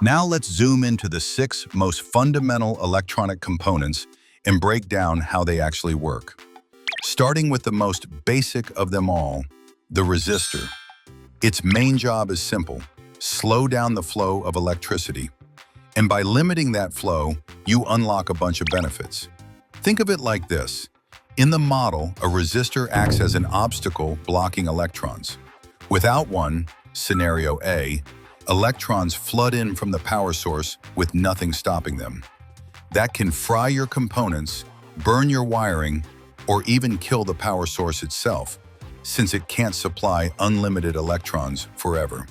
Now let's zoom into the 6 most fundamental electronic components and break down how they actually work. Starting with the most basic of them all, the resistor. Its main job is simple: slow down the flow of electricity. And by limiting that flow, you unlock a bunch of benefits. Think of it like this. In the model, a resistor acts as an obstacle blocking electrons. Without one, scenario A, electrons flood in from the power source with nothing stopping them. That can fry your components, burn your wiring, or even kill the power source itself, since it can't supply unlimited electrons forever.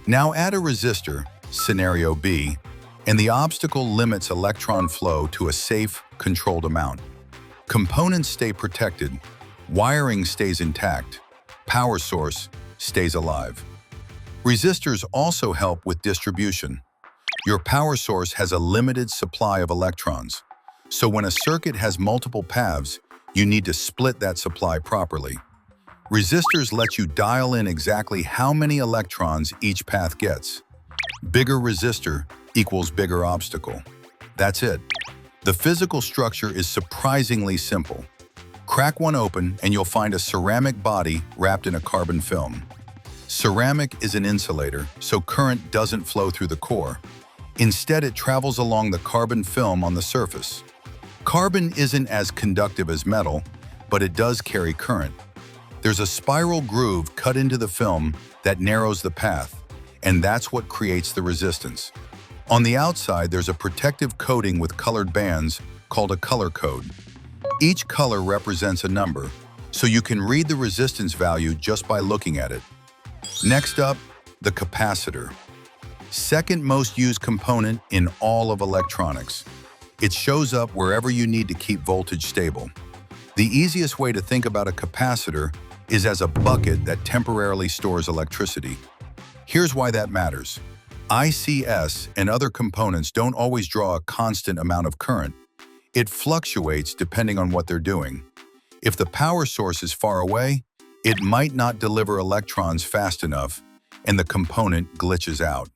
Now add a resistor, scenario B, and the obstacle limits electron flow to a safe, controlled amount. Components stay protected, wiring stays intact, power source stays alive. Resistors also help with distribution. Your power source has a limited supply of electrons, so when a circuit has multiple paths, you need to split that supply properly. Resistors let you dial in exactly how many electrons each path gets. Bigger resistor equals bigger obstacle. That's it. The physical structure is surprisingly simple. Crack one open and you'll find a ceramic body wrapped in a carbon film. Ceramic is an insulator, so current doesn't flow through the core. Instead, it travels along the carbon film on the surface. Carbon isn't as conductive as metal, but it does carry current. There's a spiral groove cut into the film that narrows the path, and that's what creates the resistance. On the outside, there's a protective coating with colored bands called a color code. Each color represents a number, so you can read the resistance value just by looking at it. Next up, the capacitor. Second most used component in all of electronics. It shows up wherever you need to keep voltage stable. The easiest way to think about a capacitor is as a bucket that temporarily stores electricity. Here's why that matters. ICS and other components don't always draw a constant amount of current. It fluctuates depending on what they're doing. If the power source is far away, it might not deliver electrons fast enough, and the component glitches out.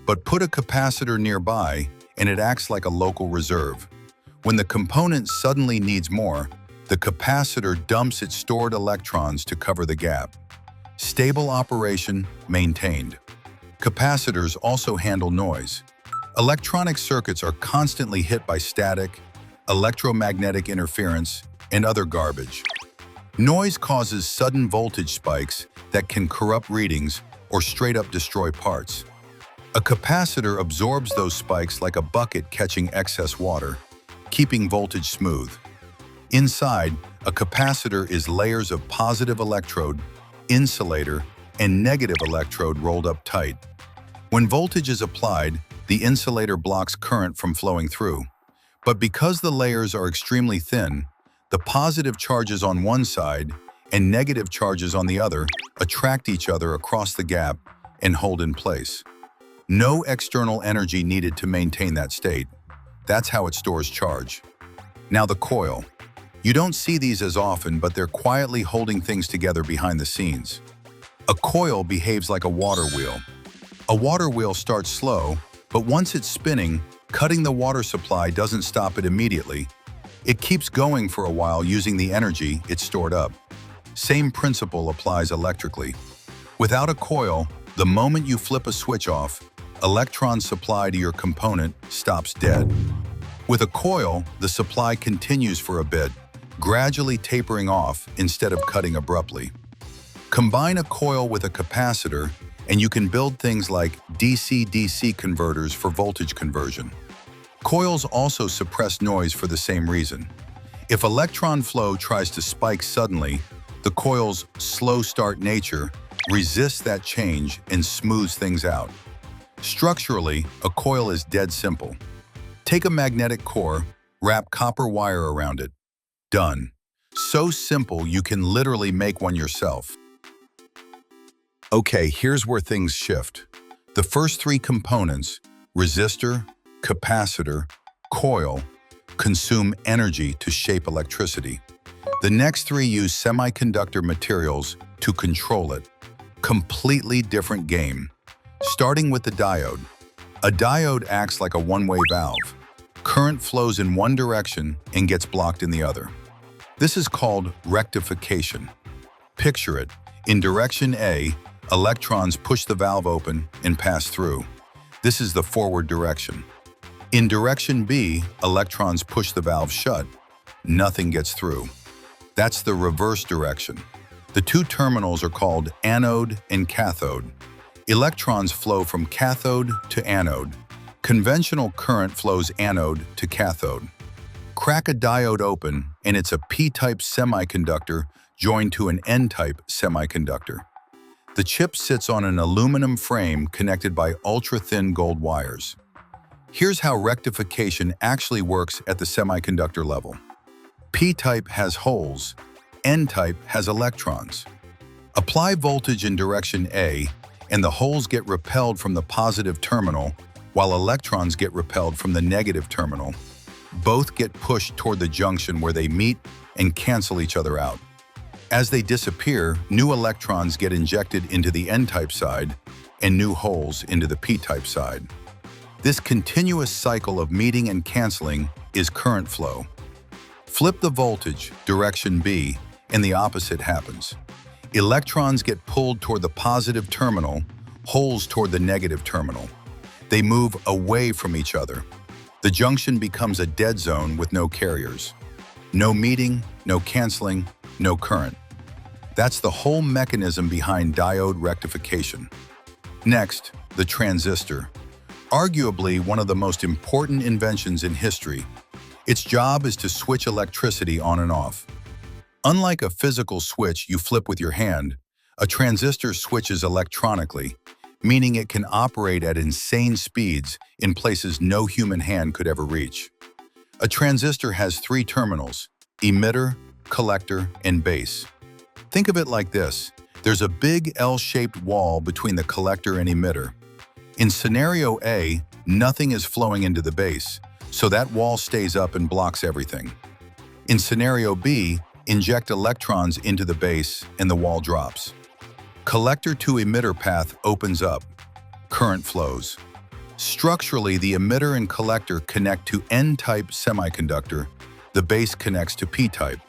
But put a capacitor nearby, and it acts like a local reserve. When the component suddenly needs more, the capacitor dumps its stored electrons to cover the gap. Stable operation maintained. Capacitors also handle noise. Electronic circuits are constantly hit by static, electromagnetic interference, and other garbage. Noise causes sudden voltage spikes that can corrupt readings or straight up destroy parts. A capacitor absorbs those spikes like a bucket catching excess water, keeping voltage smooth. Inside, a capacitor is layers of positive electrode, insulator, and negative electrode rolled up tight. When voltage is applied, the insulator blocks current from flowing through. But because the layers are extremely thin, the positive charges on one side and negative charges on the other attract each other across the gap and hold in place. No external energy needed to maintain that state. That's how it stores charge. Now the coil. You don't see these as often, but they're quietly holding things together behind the scenes. A coil behaves like a water wheel. A water wheel starts slow, but once it's spinning, cutting the water supply doesn't stop it immediately. It keeps going for a while using the energy it's stored up. Same principle applies electrically. Without a coil, the moment you flip a switch off, electron supply to your component stops dead. With a coil, the supply continues for a bit, gradually tapering off instead of cutting abruptly. Combine a coil with a capacitor, and you can build things like DC-DC converters for voltage conversion. Coils also suppress noise for the same reason. If electron flow tries to spike suddenly, the coil's slow start nature resists that change and smooths things out. Structurally, a coil is dead simple. Take a magnetic core, wrap copper wire around it. Done. So simple you can literally make one yourself. Okay, here's where things shift. The first 3 components, resistor, capacitor, coil, consume energy to shape electricity. The next 3 use semiconductor materials to control it. Completely different game. Starting with the diode. A diode acts like a one-way valve. Current flows in one direction and gets blocked in the other. This is called rectification. Picture it. In direction A, electrons push the valve open and pass through. This is the forward direction. In direction B, electrons push the valve shut. Nothing gets through. That's the reverse direction. The two terminals are called anode and cathode. Electrons flow from cathode to anode. Conventional current flows anode to cathode. Crack a diode open, and it's a P-type semiconductor joined to an N-type semiconductor. The chip sits on an aluminum frame connected by ultra-thin gold wires. Here's how rectification actually works at the semiconductor level. P-type has holes, N-type has electrons. Apply voltage in direction A, and the holes get repelled from the positive terminal, while electrons get repelled from the negative terminal. Both get pushed toward the junction where they meet and cancel each other out. As they disappear, new electrons get injected into the N-type side and new holes into the P-type side. This continuous cycle of meeting and canceling is current flow. Flip the voltage, direction B, and the opposite happens. Electrons get pulled toward the positive terminal, holes toward the negative terminal. They move away from each other. The junction becomes a dead zone with no carriers. No meeting, no canceling, no current. That's the whole mechanism behind diode rectification. Next, the transistor. Arguably one of the most important inventions in history. Its job is to switch electricity on and off. Unlike a physical switch you flip with your hand, a transistor switches electronically, meaning it can operate at insane speeds in places no human hand could ever reach. A transistor has three terminals: emitter, collector, and base. Think of it like this. There's a big L-shaped wall between the collector and emitter. In scenario A, nothing is flowing into the base, so that wall stays up and blocks everything. In scenario B, inject electrons into the base and the wall drops. Collector to emitter path opens up. Current flows. Structurally, the emitter and collector connect to N-type semiconductor. The base connects to P-type.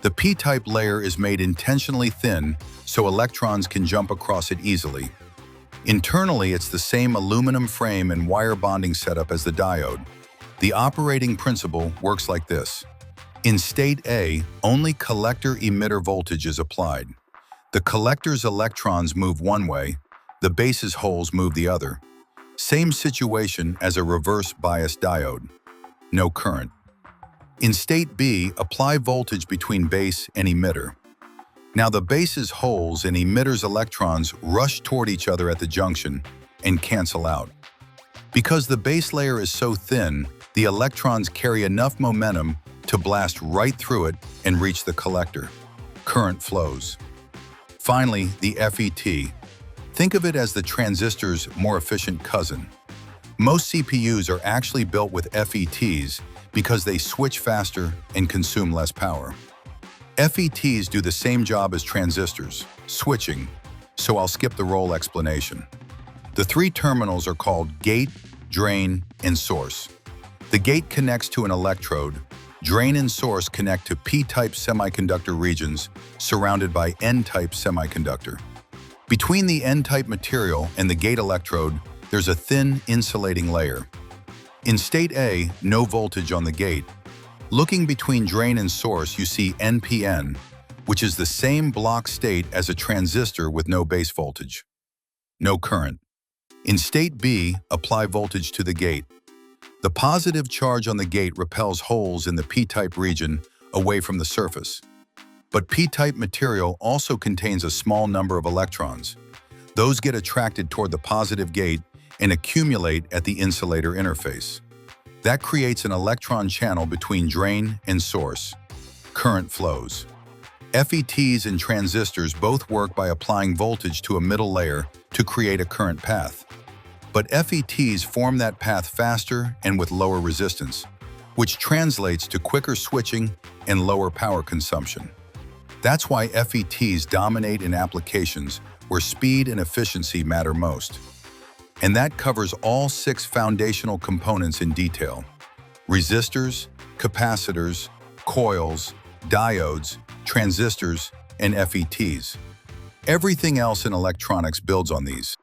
The P-type layer is made intentionally thin so electrons can jump across it easily. Internally, it's the same aluminum frame and wire bonding setup as the diode. The operating principle works like this. In state A, only collector-emitter voltage is applied. The collector's electrons move one way, the base's holes move the other. Same situation as a reverse bias diode. No current. In state B, apply voltage between base and emitter. Now the base's holes and emitter's electrons rush toward each other at the junction and cancel out. Because the base layer is so thin, the electrons carry enough momentum to blast right through it and reach the collector. Current flows. Finally, the FET. Think of it as the transistor's more efficient cousin. Most CPUs are actually built with FETs because they switch faster and consume less power. FETs do the same job as transistors, switching, so I'll skip the role explanation. The three terminals are called gate, drain, and source. The gate connects to an electrode. Drain and source connect to P-type semiconductor regions surrounded by N-type semiconductor. Between the N-type material and the gate electrode, there's a thin insulating layer. In state A, no voltage on the gate. Looking between drain and source, you see NPN, which is the same block state as a transistor with no base voltage. No current. In state B, apply voltage to the gate. The positive charge on the gate repels holes in the P-type region away from the surface. But P-type material also contains a small number of electrons. Those get attracted toward the positive gate and accumulate at the insulator interface. That creates an electron channel between drain and source. Current flows. FETs and transistors both work by applying voltage to a middle layer to create a current path. But FETs form that path faster and with lower resistance, which translates to quicker switching and lower power consumption. That's why FETs dominate in applications where speed and efficiency matter most. And that covers all 6 foundational components in detail: resistors, capacitors, coils, diodes, transistors, and FETs. Everything else in electronics builds on these.